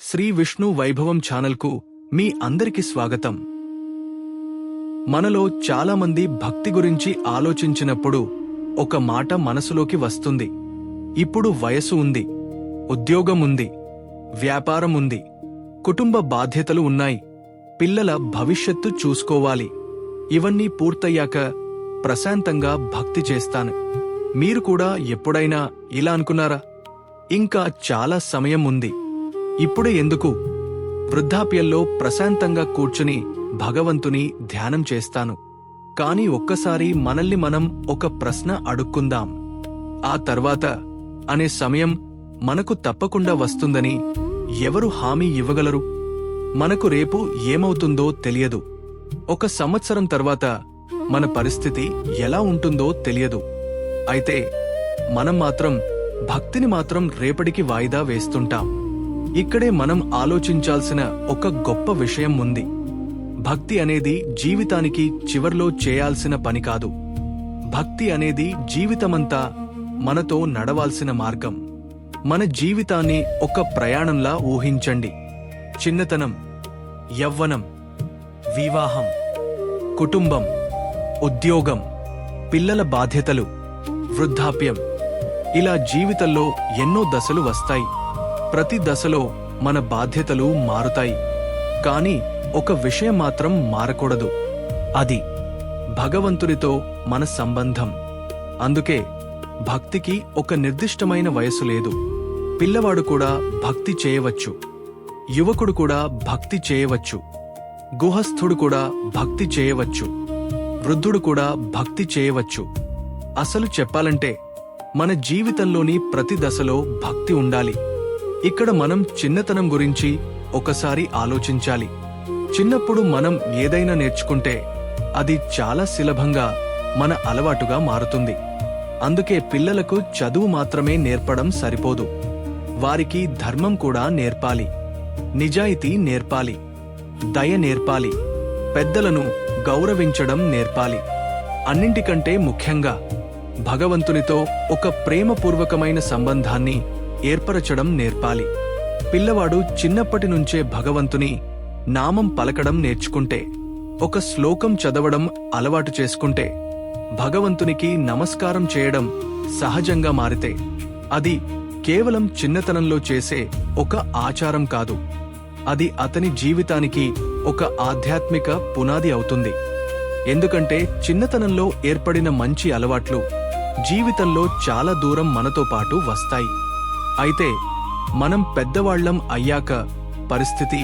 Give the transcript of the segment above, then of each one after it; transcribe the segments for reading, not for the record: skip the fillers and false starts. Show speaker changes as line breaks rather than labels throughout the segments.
శ్రీ విష్ణు వైభవం ఛానల్కు మీ అందరికి స్వాగతం. మనలో చాలామంది భక్తి గురించి ఆలోచించినప్పుడు ఒక మాట మనసులోకి వస్తుంది. ఇప్పుడు వయసు ఉంది, ఉద్యోగం ఉంది, వ్యాపారం ఉంది, కుటుంబ బాధ్యతలు ఉన్నాయి, పిల్లల భవిష్యత్తు చూసుకోవాలి. ఇవన్నీ పూర్తయ్యాక ప్రశాంతంగా భక్తి చేస్తాను. మీరు కూడా ఎప్పుడైనా ఇలా అనుకున్నారా? ఇంకా చాలా సమయం ఉంది, ఇప్పుడే ఎందుకు? వృద్ధాప్యంలో ప్రశాంతంగా కూర్చుని భగవంతుని ధ్యానం చేస్తాను. కాని ఒక్కసారి మనల్ని మనం ఒక ప్రశ్న అడుక్కుందాం. ఆ తర్వాత అనే సమయం మనకు తప్పకుండా వస్తుందని ఎవరు హామీ ఇవ్వగలరు? మనకు రేపు ఏమవుతుందో తెలియదు. 1 సంవత్సరం తర్వాత మన పరిస్థితి ఎలా ఉంటుందో తెలియదు. అయితే మనం మాత్రం భక్తిని మాత్రం రేపటికి వాయిదా వేస్తుంటాం. ఇక్కడే మనం ఆలోచించాల్సిన ఒక గొప్ప విషయం ఉంది. భక్తి అనేది జీవితానికి చివర్లో చేయాల్సిన పని కాదు. భక్తి అనేది జీవితమంతా మనతో నడవాల్సిన మార్గం. మన జీవితాన్ని ఒక ప్రయాణంలా ఊహించండి. చిన్నతనం, యవ్వనం, వివాహం, కుటుంబం, ఉద్యోగం, పిల్లల బాధ్యతలు, వృద్ధాప్యం, ఇలా జీవితంలో ఎన్నో దశలు వస్తాయి. ప్రతి దశలో మన బాధ్యతలు మారుతాయి. కాని ఒక విషయం మాత్రం మారకూడదు. అది భగవంతునితో మన సంబంధం. అందుకే భక్తికి ఒక నిర్దిష్టమైన వయసు లేదు. పిల్లవాడు కూడా భక్తి చేయవచ్చు, యువకుడు కూడా భక్తి చేయవచ్చు, గుహస్థుడు కూడా భక్తి చేయవచ్చు, వృద్ధుడు కూడా భక్తి చేయవచ్చు. అసలు చెప్పాలంటే మన జీవితంలోని ప్రతి దశలో భక్తి ఉండాలి. ఇక్కడ మనం చిన్నతనం గురించి ఒకసారి ఆలోచించాలి. చిన్నప్పుడు మనం ఏదైనా నేర్చుకుంటే అది చాలా సులభంగా మన అలవాటుగా మారుతుంది. అందుకే పిల్లలకు చదువు మాత్రమే నేర్పడం సరిపోదు. వారికి ధర్మం కూడా నేర్పాలి, నిజాయితీ నేర్పాలి, దయ నేర్పాలి, పెద్దలను గౌరవించడం నేర్పాలి. అన్నింటికంటే ముఖ్యంగా భగవంతునితో ఒక ప్రేమపూర్వకమైన సంబంధాన్ని ఏర్పరచడం నేర్పాలి. పిల్లవాడు చిన్నప్పటి నుంచే భగవంతుని నామం పలకడం నేర్చుకుంటే, ఒక శ్లోకం చదవడం అలవాటు చేసుకుంటే, భగవంతునికి నమస్కారం చేయడం సహజంగా మారితే, అది కేవలం చిన్నతనంలో చేసే ఒక ఆచారం కాదు. అది అతని జీవితానికి ఒక ఆధ్యాత్మిక పునాది అవుతుంది. ఎందుకంటే చిన్నతనంలో ఏర్పడిన మంచి అలవాట్లు జీవితంలో చాలా దూరం మనతో పాటు వస్తాయి. అయితే మనం పెద్దవాళ్లం అయ్యాక పరిస్థితి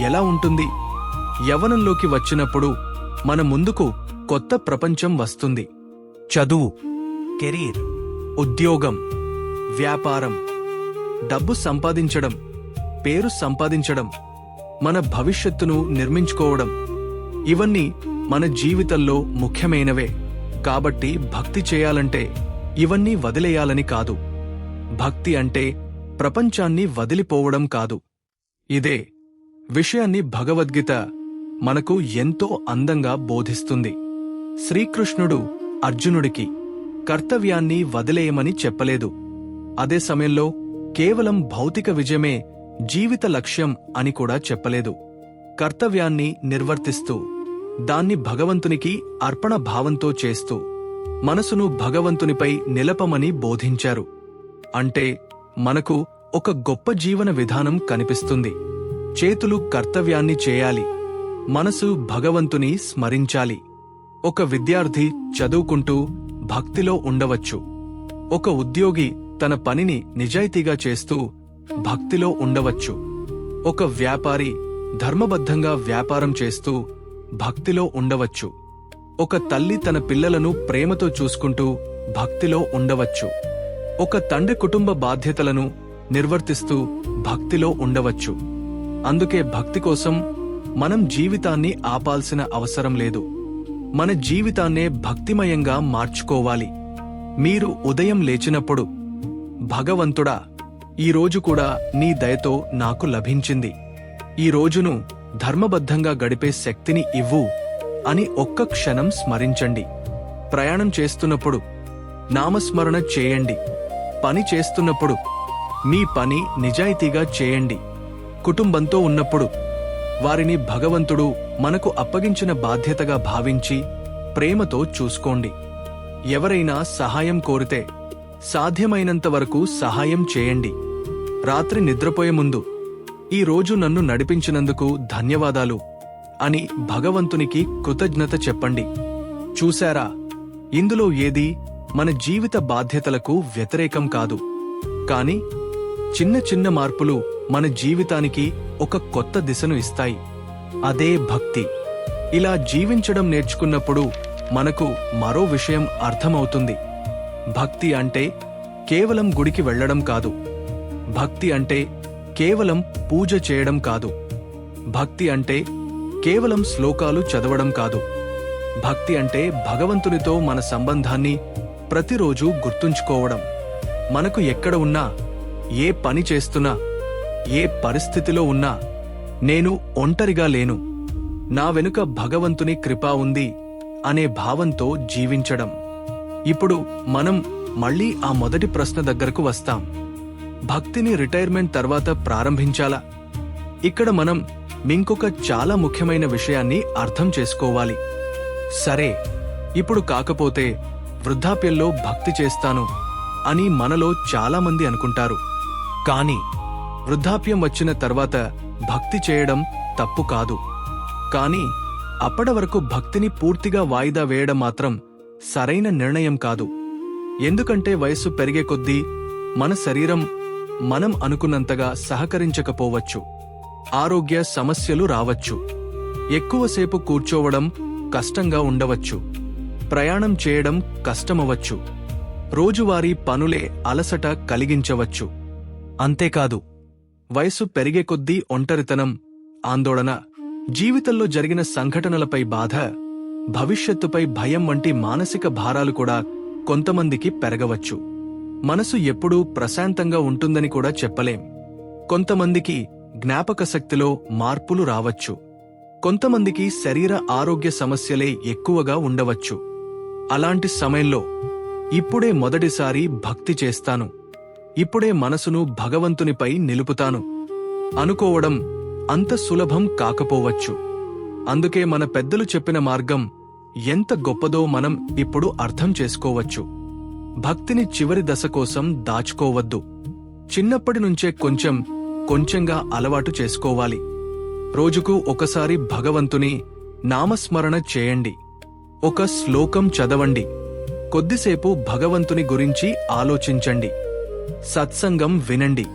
ఎలా ఉంటుంది? యవ్వనంలోకి వచ్చినప్పుడు మన ముందుకు కొత్త ప్రపంచం వస్తుంది. చదువు, కెరీర్, ఉద్యోగం, వ్యాపారం, డబ్బు సంపాదించడం, పేరు సంపాదించడం, మన భవిష్యత్తును నిర్మించుకోవడం, ఇవన్నీ మన జీవితంలో ముఖ్యమైనవే. కాబట్టి భక్తి చేయాలంటే ఇవన్నీ వదిలేయాలని కాదు. భక్తి అంటే ప్రపంచాన్ని వదిలిపోవడం కాదు. ఇదే విషయాన్ని భగవద్గీత మనకు ఎంతో అందంగా బోధిస్తుంది. శ్రీకృష్ణుడు అర్జునుడికి కర్తవ్యాన్ని వదిలేయమని చెప్పలేదు. అదే సమయంలో కేవలం భౌతిక విజయమే జీవిత లక్ష్యం అని కూడా చెప్పలేదు. కర్తవ్యాన్ని నిర్వర్తిస్తూ, దాన్ని భగవంతునికి అర్పణ భావంతో చేస్తూ, మనసును భగవంతునిపై నిలపమని బోధించారు. అంటే మనకు ఒక గొప్ప జీవన విధానం కనిపిస్తుంది. చేతులు కర్తవ్యాన్ని చేయాలి, మనసు భగవంతుని స్మరించాలి. ఒక విద్యార్థి చదువుకుంటూ భక్తిలో ఉండవచ్చు. ఒక ఉద్యోగి తన పనిని నిజాయితీగా చేస్తూ భక్తిలో ఉండవచ్చు. ఒక వ్యాపారి ధర్మబద్ధంగా వ్యాపారం చేస్తూ భక్తిలో ఉండవచ్చు. ఒక తల్లి తన పిల్లలను ప్రేమతో చూసుకుంటూ భక్తిలో ఉండవచ్చు. ఒక తండ్రి కుటుంబ బాధ్యతలను నిర్వర్తిస్తూ భక్తిలో ఉండవచ్చు. అందుకే భక్తి కోసం మనం జీవితాన్ని ఆపాల్సిన అవసరం లేదు. మన జీవితాన్నే భక్తిమయంగా మార్చుకోవాలి. మీరు ఉదయం లేచినప్పుడు, భగవంతుడా, ఈరోజు కూడా నీ దయతో నాకు లభించింది, ఈ రోజును ధర్మబద్ధంగా గడిపే శక్తిని ఇవ్వు అని ఒక్క క్షణం స్మరించండి. ప్రయాణం చేస్తున్నప్పుడు నామస్మరణ చేయండి. పని చేస్తున్నప్పుడు మీ పని నిజాయితీగా చేయండి. కుటుంబంతో ఉన్నప్పుడు వారిని భగవంతుడు మనకు అప్పగించిన బాధ్యతగా భావించి ప్రేమతో చూసుకోండి. ఎవరైనా సహాయం కోరితే సాధ్యమైనంత వరకు సహాయం చేయండి. రాత్రి నిద్రపోయే ముందు ఈ రోజు నన్ను నడిపించినందుకు ధన్యవాదాలు అని భగవంతునికి కృతజ్ఞత చెప్పండి. చూశారా, ఇందులో ఏదీ మన జీవిత బాధ్యతలకు వ్యతిరేకం కాదు. కాని చిన్న చిన్న మార్పులు మన జీవితానికి ఒక కొత్త దిశను ఇస్తాయి. అదే భక్తి. ఇలా జీవించడం నేర్చుకున్నప్పుడు మనకు మరో విషయం అర్థమవుతుంది. భక్తి అంటే కేవలం గుడికి వెళ్లడం కాదు. భక్తి అంటే కేవలం పూజ చేయడం కాదు. భక్తి అంటే కేవలం శ్లోకాలు చదవడం కాదు. భక్తి అంటే భగవంతునితో మన సంబంధాన్ని ప్రతిరోజు గుర్తుంచుకోవడం. మనకు ఎక్కడ ఉన్నా, ఏ పని చేస్తున్నా, ఏ పరిస్థితిలో ఉన్నా నేను ఒంటరిగా లేను, నా వెనుక భగవంతుని కృప ఉంది అనే భావంతో జీవించడం. ఇప్పుడు మనం మళ్ళీ ఆ మొదటి ప్రశ్న దగ్గరకు వస్తాం. భక్తిని రిటైర్మెంట్ తర్వాత ప్రారంభించాలా? ఇక్కడ మనం ఇంకొక చాలా ముఖ్యమైన విషయాన్ని అర్థం చేసుకోవాలి. సరే, ఇప్పుడు కాకపోతే వృద్ధాప్యంలో భక్తి చేస్తాను అని మనలో చాలామంది అనుకుంటారు. కాని వృద్ధాప్యం వచ్చిన తర్వాత భక్తి చేయడం తప్పు కాదు. కాని అప్పటి వరకు భక్తిని పూర్తిగా వాయిదా వేయడం మాత్రం సరైన నిర్ణయం కాదు. ఎందుకంటే వయస్సు పెరిగే కొద్దీ మన శరీరం మనం అనుకున్నంతగా సహకరించకపోవచ్చు. ఆరోగ్య సమస్యలు రావచ్చు. ఎక్కువసేపు కూర్చోవడం కష్టంగా ఉండవచ్చు. ప్రయాణం చేయడం కష్టమవచ్చు. రోజువారీ పనులే అలసట కలిగించవచ్చు. అంతేకాదు, వయసు పెరిగే కొద్దీ ఒంటరితనం, ఆందోళన, జీవితంలో జరిగిన సంఘటనలపై బాధ, భవిష్యత్తుపై భయం వంటి మానసిక భారాలు కూడా కొంతమందికి పెరగవచ్చు. మనసు ఎప్పుడూ ప్రశాంతంగా ఉంటుందని కూడా చెప్పలేం. కొంతమందికి జ్ఞాపకశక్తిలో మార్పులు రావచ్చు. కొంతమందికి శరీర ఆరోగ్య సమస్యలే ఎక్కువగా ఉండవచ్చు. అలాంటి సమయంలో ఇప్పుడే మొదటిసారి భక్తి చేస్తాను, ఇప్పుడే మనసును భగవంతునిపై నిలుపుతాను అనుకోవడం అంత సులభం కాకపోవచ్చు. అందుకే మన పెద్దలు చెప్పిన మార్గం ఎంత గొప్పదో మనం ఇప్పుడు అర్థం చేసుకోవచ్చు. భక్తిని చివరి దశ కోసం దాచుకోవద్దు. చిన్నప్పటి నుంచే కొంచెం కొంచెంగా అలవాటు చేసుకోవాలి. రోజుకు ఒకసారి భగవంతుని నామస్మరణ చేయండి. ఒక శ్లోకం చదవండి. కొద్దిసేపు భగవంతుని గురించి ఆలోచించండి. సత్సంగం వినండి.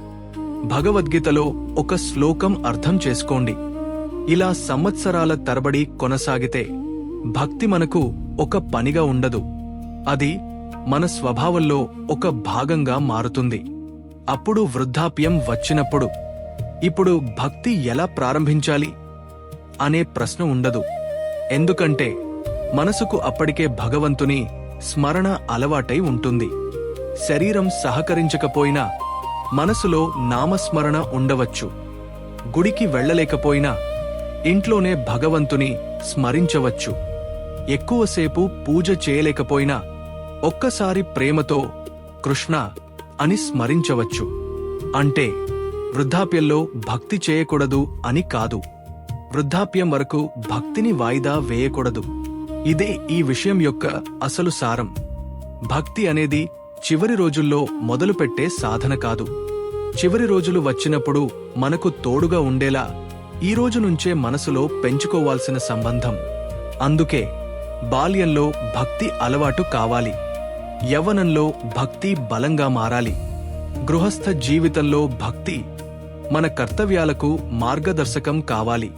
భగవద్గీతలో ఒక శ్లోకం అర్థం చేసుకోండి. ఇలా సంవత్సరాల తరబడి కొనసాగితే భక్తి మనకు ఒక పనిగా ఉండదు. అది మన స్వభావంలో ఒక భాగంగా మారుతుంది. అప్పుడు వృద్ధాప్యం వచ్చినప్పుడు ఇప్పుడు భక్తి ఎలా ప్రారంభించాలి అనే ప్రశ్న ఉండదు. ఎందుకంటే మనసుకు అప్పటికే భగవంతుని స్మరణ అలవాటై ఉంటుంది. శరీరం సహకరించకపోయినా మనసులో నామస్మరణ ఉండవచ్చు. గుడికి వెళ్లలేకపోయినా ఇంట్లోనే భగవంతుని స్మరించవచ్చు. ఎక్కువసేపు పూజ చేయలేకపోయినా ఒక్కసారి ప్రేమతో కృష్ణ అని స్మరించవచ్చు. అంటే వృద్ధాప్యంలో భక్తి చేయకూడదు అని కాదు. వృద్ధాప్యం వరకు భక్తిని వాయిదా వేయకూడదు. ఇదే ఈ విషయం యొక్క అసలు సారం. భక్తి అనేది చివరి రోజుల్లో మొదలుపెట్టే సాధన కాదు. చివరి రోజులు వచ్చినప్పుడు మనకు తోడుగా ఉండేలా ఈ రోజు నుంచే మనసులో పెంచుకోవాల్సిన సంబంధం. అందుకే బాల్యంలో భక్తి అలవాటు కావాలి. యవ్వనంలో భక్తి బలంగా మారాలి. గృహస్థ జీవితంలో భక్తి మన కర్తవ్యాలకు మార్గదర్శకం కావాలి.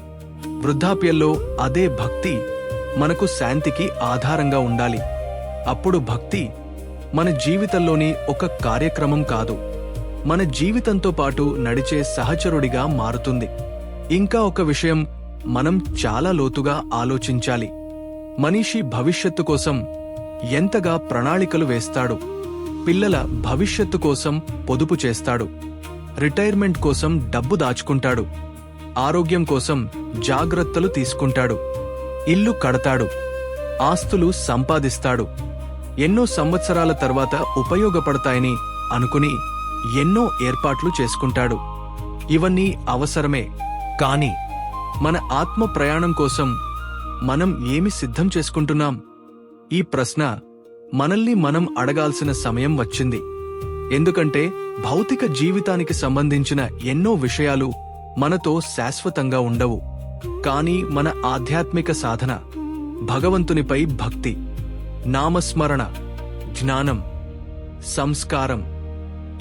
వృద్ధాప్యంలో అదే భక్తి మనకు శాంతికి ఆధారంగా ఉండాలి. అప్పుడు భక్తి మన జీవితంలోని ఒక కార్యక్రమం కాదు, మన జీవితంతో పాటు నడిచే సహచరుడిగా మారుతుంది. ఇంకా ఒక విషయం మనం చాలా లోతుగా ఆలోచించాలి. మనిషి భవిష్యత్తు కోసం ఎంతగా ప్రణాళికలు వేస్తాడు. పిల్లల భవిష్యత్తు కోసం పొదుపు చేస్తాడు. రిటైర్మెంట్ కోసం డబ్బు దాచుకుంటాడు. ఆరోగ్యం కోసం జాగ్రత్తలు తీసుకుంటాడు. ఇల్లు కడతాడు. ఆస్తులు సంపాదిస్తాడు. ఎన్నో సంవత్సరాల తర్వాత ఉపయోగపడతాయని అనుకుని ఎన్నో ఏర్పాట్లు చేసుకుంటాడు. ఇవన్నీ అవసరమే. కానీ మన ఆత్మ ప్రయాణం కోసం మనం ఏమి సిద్ధం చేసుకుంటున్నాం? ఈ ప్రశ్న మనల్ని మనం అడగాల్సిన సమయం వచ్చింది. ఎందుకంటే భౌతిక జీవితానికి సంబంధించిన ఎన్నో విషయాలు మనతో శాశ్వతంగా ఉండవు. కానీ మన ఆధ్యాత్మిక సాధన, భగవంతునిపై భక్తి, నామస్మరణ, జ్ఞానం, సంస్కారం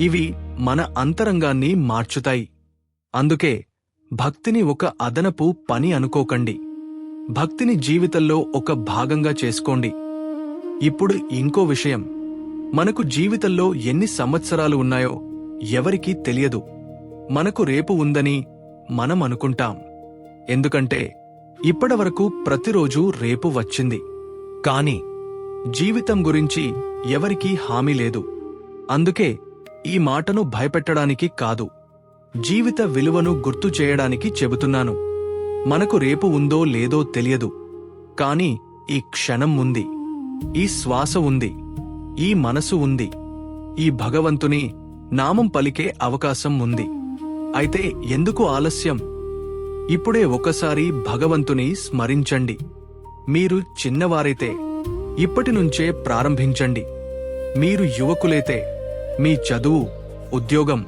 ఇవి మన అంతరంగాన్ని మార్చుతాయి. అందుకే భక్తిని ఒక అదనపు పని అనుకోకండి. భక్తిని జీవితంలో ఒక భాగంగా చేసుకోండి. ఇప్పుడు ఇంకో విషయం, మనకు జీవితంలో ఎన్ని సంవత్సరాలు ఉన్నాయో ఎవరికీ తెలియదు. మనకు రేపు ఉందని మనం అనుకుంటాం. ఎందుకంటే ఇప్పటివరకు ప్రతిరోజూ రేపు వచ్చింది. కాని జీవితం గురించి ఎవరికీ హామీ లేదు. అందుకే ఈ మాటను భయపెట్టడానికి కాదు, జీవిత విలువను గుర్తు చేయడానికి చెబుతున్నాను. మనకు రేపు ఉందో లేదో తెలియదు. కాని ఈ క్షణం ఉంది, ఈ శ్వాస ఉంది, ఈ మనసు ఉంది, ఈ భగవంతుని నామం పలికే అవకాశం ఉంది. అయితే ఎందుకు ఆలస్యం? ఇప్పుడే ఒకసారి భగవంతుని స్మరించండి. మీరు చిన్నవారైతే ఇప్పటినుంచే ప్రారంభించండి. మీరు యువకులైతే మీ చదువు, ఉద్యోగం,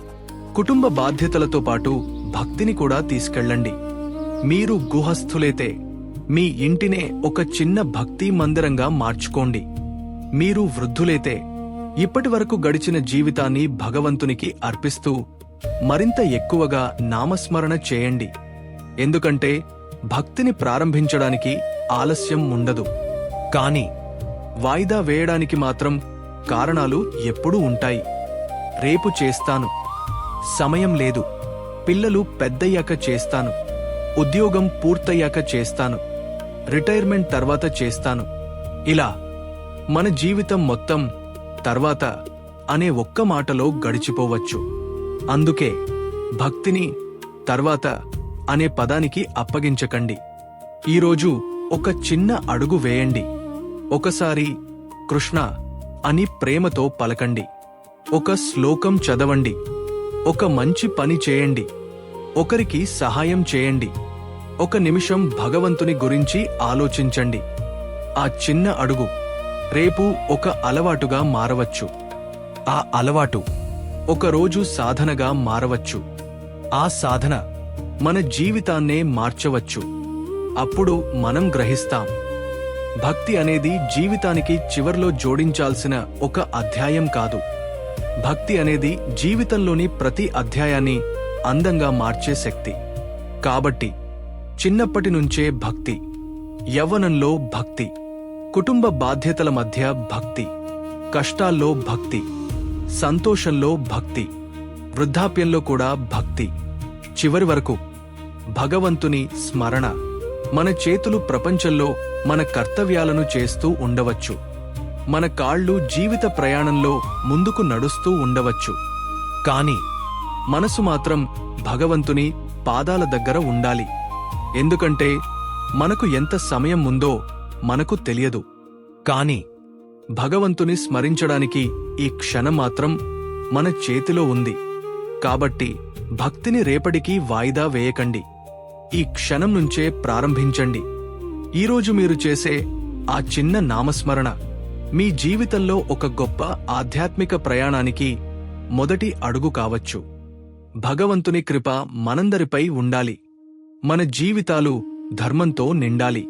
కుటుంబ బాధ్యతలతో పాటు భక్తిని కూడా తీసుకెళ్ళండి. మీరు గృహస్థులైతే మీ ఇంటినే ఒక చిన్న భక్తి మందిరంగా మార్చుకోండి. మీరు వృద్ధులైతే ఇప్పటివరకు గడిచిన జీవితాన్ని భగవంతునికి అర్పిస్తూ మరింత ఎక్కువగా నామస్మరణ చేయండి. ఎందుకంటే భక్తిని ప్రారంభించడానికి ఆలస్యం ఉండదు. కాని వాయిదా వేయడానికి మాత్రం కారణాలు ఎప్పుడూ ఉంటాయి. రేపు చేస్తాను, సమయం లేదు, పిల్లలు పెద్దయ్యాక చేస్తాను, ఉద్యోగం పూర్తయ్యాక చేస్తాను, రిటైర్మెంట్ తర్వాత చేస్తాను, ఇలా మన జీవితం మొత్తం తర్వాత అనే ఒక్క మాటలో గడిచిపోవచ్చు. అందుకే భక్తిని తర్వాత అనే పదానికి అప్పగించకండి. ఈరోజు ఒక చిన్న అడుగు వేయండి. ఒకసారి కృష్ణ అని ప్రేమతో పలకండి. ఒక శ్లోకం చదవండి. ఒక మంచి పని చేయండి. ఒకరికి సహాయం చేయండి. ఒక నిమిషం భగవంతుని గురించి ఆలోచించండి. ఆ చిన్న అడుగు రేపు ఒక అలవాటుగా మారవచ్చు. ఆ అలవాటు ఒకరోజు సాధనగా మారవచ్చు. ఆ సాధన మన జీవితాన్నే మార్చవచ్చు. అప్పుడు మనం గ్రహిస్తాం, భక్తి అనేది జీవితానికి చివర్లో జోడించాల్సిన ఒక అధ్యాయం కాదు. భక్తి అనేది జీవితంలోని ప్రతి అధ్యాయాన్ని అందంగా మార్చే శక్తి. కాబట్టి చిన్నప్పటి నుంచే భక్తి, యవ్వనంలో భక్తి, కుటుంబ బాధ్యతల మధ్య భక్తి, కష్టాల్లో భక్తి, సంతోషంలో భక్తి, వృద్ధాప్యంలో కూడా భక్తి, చివరి వరకు భగవంతుని స్మరణ. మన చేతులు ప్రపంచంలో మన కర్తవ్యాలను చేస్తూ ఉండవచ్చు. మన కాళ్ళు జీవిత ప్రయాణంలో ముందుకు నడుస్తూ ఉండవచ్చు. కాని మనసు మాత్రం భగవంతుని పాదాల దగ్గర ఉండాలి. ఎందుకంటే మనకు ఎంత సమయం ఉందో మనకు తెలియదు. కాని భగవంతుని స్మరించడానికి ఈ క్షణం మాత్రం మన చేతిలో ఉంది. కాబట్టి భక్తిని రేపటికి వాయిదా వేయకండి. ఈ క్షణం నుంచే ప్రారంభించండి. ఈరోజు మీరు చేసే ఆ చిన్న నామస్మరణ మీ జీవితంలో ఒక గొప్ప ఆధ్యాత్మిక ప్రయాణానికి మొదటి అడుగు కావచ్చు. భగవంతుని కృప మనందరిపై ఉండాలి. మన జీవితాలు ధర్మంతో నిండాలి.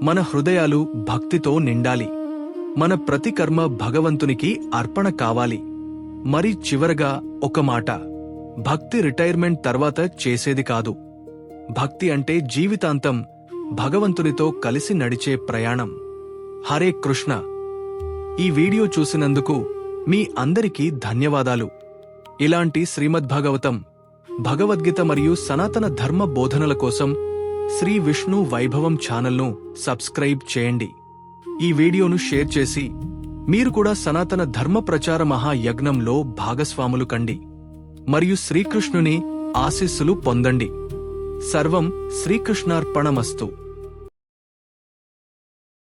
మన హృదయాలు భక్తితో నిండాలి. మన ప్రతి కర్మ భగవంతునికి అర్పణ కావాలి. మరి చివరగా ఒక మాట, భక్తి రిటైర్మెంట్ తర్వాత చేసేది కాదు. భక్తి అంటే జీవితాంతం భగవంతునితో కలిసి నడిచే ప్రయాణం. హరే కృష్ణ. ఈ వీడియో చూసినందుకు మీ అందరికీ ధన్యవాదాలు. ఇలాంటి శ్రీమద్భాగవతం, భగవద్గీత మరియు సనాతన ధర్మ బోధనల కోసం శ్రీ విష్ణు వైభవం ఛానల్ను సబ్స్క్రైబ్ చేయండి. ఈ వీడియోను షేర్ చేసి మీరు కూడా సనాతన ధర్మ ప్రచార మహాయజ్ఞంలో భాగస్వాములు కండి మరియు శ్రీకృష్ణుని ఆశీస్సులు పొందండి. సర్వం శ్రీకృష్ణార్పణమస్తు.